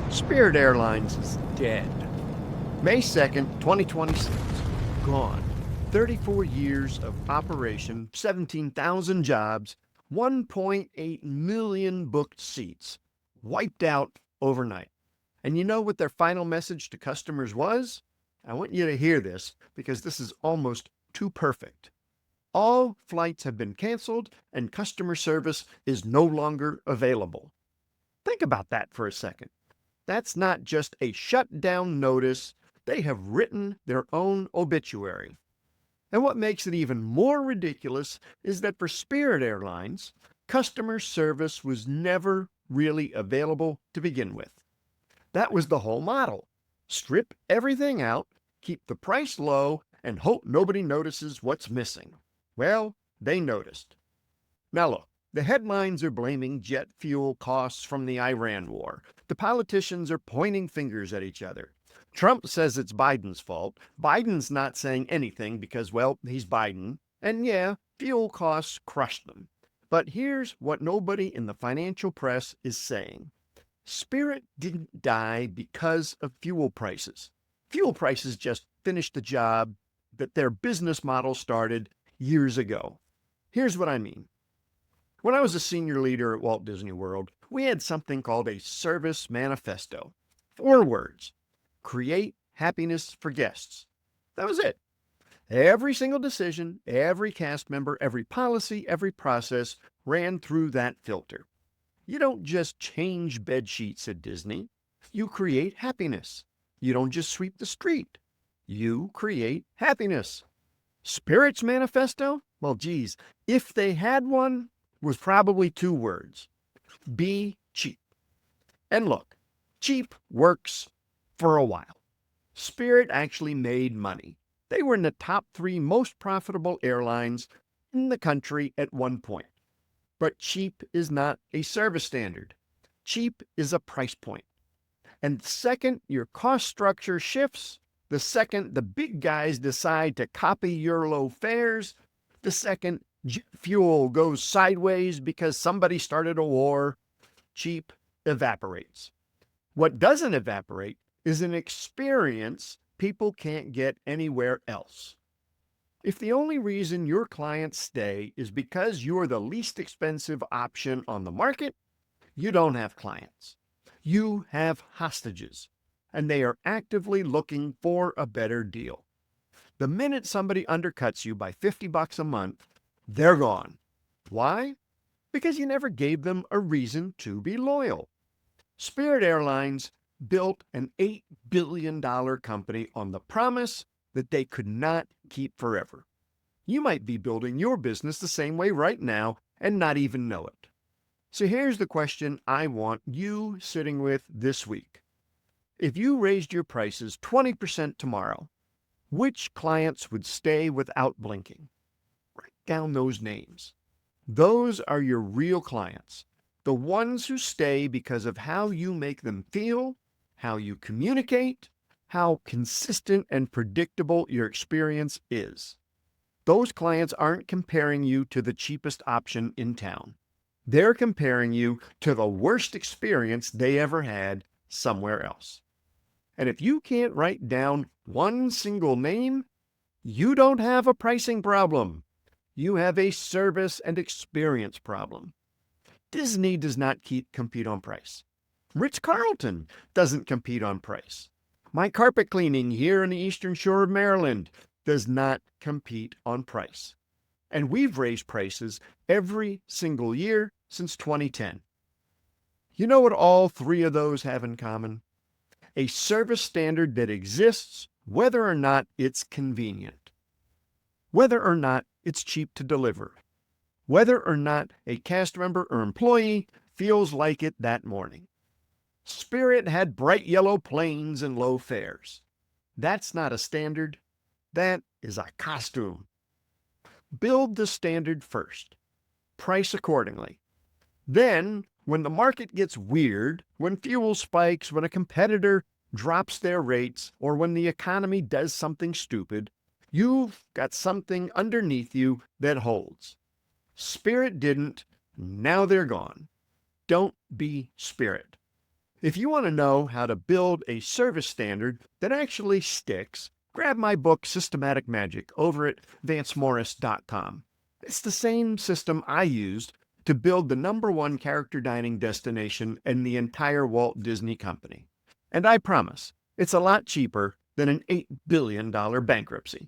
Spirit Airlines is dead. May 2nd, 2026. Gone. 34 years of operation, 17,000 jobs, 1.8 million booked seats. Wiped out overnight. And you know what their final message to customers was? I want you to hear this because this is almost too perfect. All flights have been canceled and customer service is no longer available. Think about that for a second. That's not just a shutdown notice. They have written their own obituary. And what makes it even more ridiculous is that for Spirit Airlines, customer service was never really available to begin with. That was the whole model. Strip everything out, keep the price low, and hope nobody notices what's missing. Well, they noticed. Now look, the headlines are blaming jet fuel costs from the Iran war. The politicians are pointing fingers at each other. Trump says it's Biden's fault. Biden's not saying anything because, well, he's Biden. And yeah, fuel costs crushed them. But here's what nobody in the financial press is saying. Spirit didn't die because of fuel prices. Fuel prices just finished the job that their business model started years ago. Here's what I mean. When I was a senior leader at Walt Disney World, we had something called a service manifesto. 4 words. Create happiness for guests. That was it. Every single decision, every cast member, every policy, every process ran through that filter. You don't just change bed sheets at Disney. You create happiness. You don't just sweep the street. You create happiness. Spirit's manifesto? Well, geez, if they had one, was probably 2 words. Be cheap. And look, cheap works for a while. Spirit actually made money. They were in the top 3 most profitable airlines in the country at one point. But cheap is not a service standard. Cheap is a price point. And the second your cost structure shifts, the second the big guys decide to copy your low fares, the second jet fuel goes sideways because somebody started a war, cheap evaporates. What doesn't evaporate is an experience people can't get anywhere else. If the only reason your clients stay is because you're the least expensive option on the market, you don't have clients. You have hostages, and they are actively looking for a better deal. The minute somebody undercuts you by $50 a month, they're gone. Why? Because you never gave them a reason to be loyal. Spirit Airlines built an $8 billion company on the promise that they could not keep forever. You might be building your business the same way right now and not even know it. So here's the question I want you sitting with this week. If you raised your prices 20% tomorrow, which clients would stay without blinking? Write down those names. Those are your real clients, the ones who stay because of how you make them feel, how you communicate, how consistent and predictable your experience is. Those clients aren't comparing you to the cheapest option in town. They're comparing you to the worst experience they ever had somewhere else. And if you can't write down one single name, you don't have a pricing problem. You have a service and experience problem. Disney does not compete on price. Ritz-Carlton doesn't compete on price. My carpet cleaning here in the Eastern Shore of Maryland does not compete on price. And we've raised prices every single year since 2010. You know what all 3 of those have in common? A service standard that exists whether or not it's convenient, whether or not it's cheap to deliver, whether or not a cast member or employee feels like it that morning. Spirit had bright yellow planes and low fares. That's not a standard. That is a costume. Build the standard first. Price accordingly. Then, when the market gets weird, when fuel spikes, when a competitor drops their rates, or when the economy does something stupid, you've got something underneath you that holds. Spirit didn't. Now they're gone. Don't be Spirit. If you want to know how to build a service standard that actually sticks, grab my book Systematic Magic over at vancemorris.com. It's the same system I used to build the #1 character dining destination in the entire Walt Disney Company. And I promise, it's a lot cheaper than an $8 billion bankruptcy.